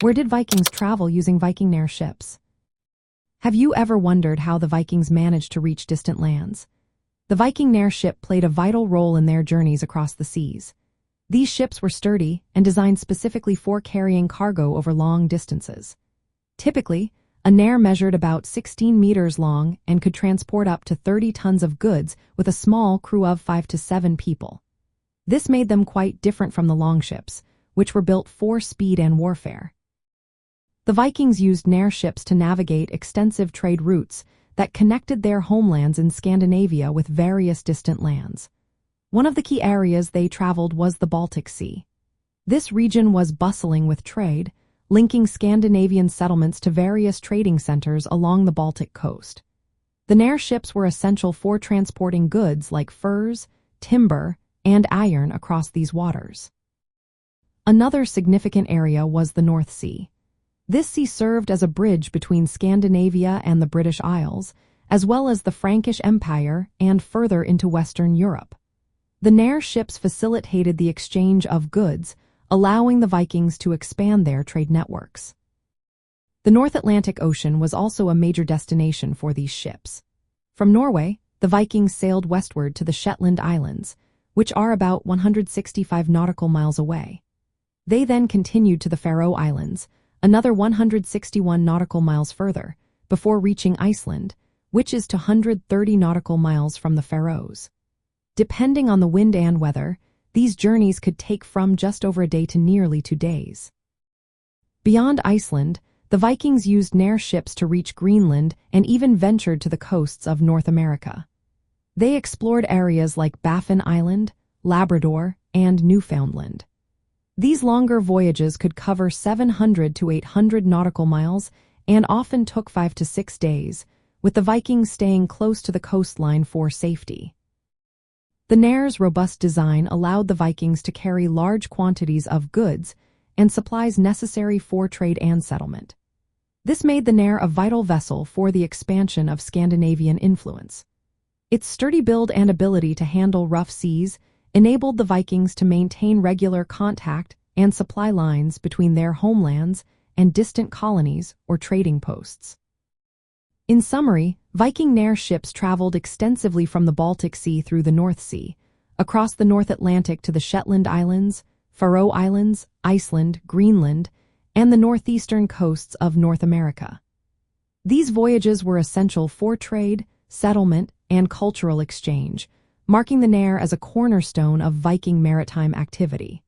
Where did Vikings travel using Viking Knarr ships? Have you ever wondered how the Vikings managed to reach distant lands? The Viking Knarr ship played a vital role in their journeys across the seas. These ships were sturdy and designed specifically for carrying cargo over long distances. Typically, a Knarr measured about 16 meters long and could transport up to 30 tons of goods with a small crew of 5 to 7 people. This made them quite different from the longships, which were built for speed and warfare. The Vikings used Knarr ships to navigate extensive trade routes that connected their homelands in Scandinavia with various distant lands. One of the key areas they traveled was the Baltic Sea. This region was bustling with trade, linking Scandinavian settlements to various trading centers along the Baltic coast. The Knarr ships were essential for transporting goods like furs, timber, and iron across these waters. Another significant area was the North Sea. This sea served as a bridge between Scandinavia and the British Isles, as well as the Frankish Empire and further into Western Europe. The Knarr ships facilitated the exchange of goods, allowing the Vikings to expand their trade networks. The North Atlantic Ocean was also a major destination for these ships. From Norway, the Vikings sailed westward to the Shetland Islands, which are about 165 nautical miles away. They then continued to the Faroe Islands, another 161 nautical miles further, before reaching Iceland, which is 230 nautical miles from the Faroes. Depending on the wind and weather, these journeys could take from just over a day to nearly 2 days. Beyond Iceland, the Vikings used Knarr ships to reach Greenland and even ventured to the coasts of North America. They explored areas like Baffin Island, Labrador, and Newfoundland. These longer voyages could cover 700 to 800 nautical miles and often took 5 to 6 days, with the Vikings staying close to the coastline for safety. The Knarr's robust design allowed the Vikings to carry large quantities of goods and supplies necessary for trade and settlement. This made the Knarr a vital vessel for the expansion of Scandinavian influence. Its sturdy build and ability to handle rough seas enabled the Vikings to maintain regular contact and supply lines between their homelands and distant colonies or trading posts. In summary, Viking Knarr ships traveled extensively from the Baltic Sea through the North Sea, across the North Atlantic to the Shetland Islands, Faroe Islands, Iceland, Greenland, and the northeastern coasts of North America. These voyages were essential for trade, settlement, and cultural exchange, marking the Knarr as a cornerstone of Viking maritime activity.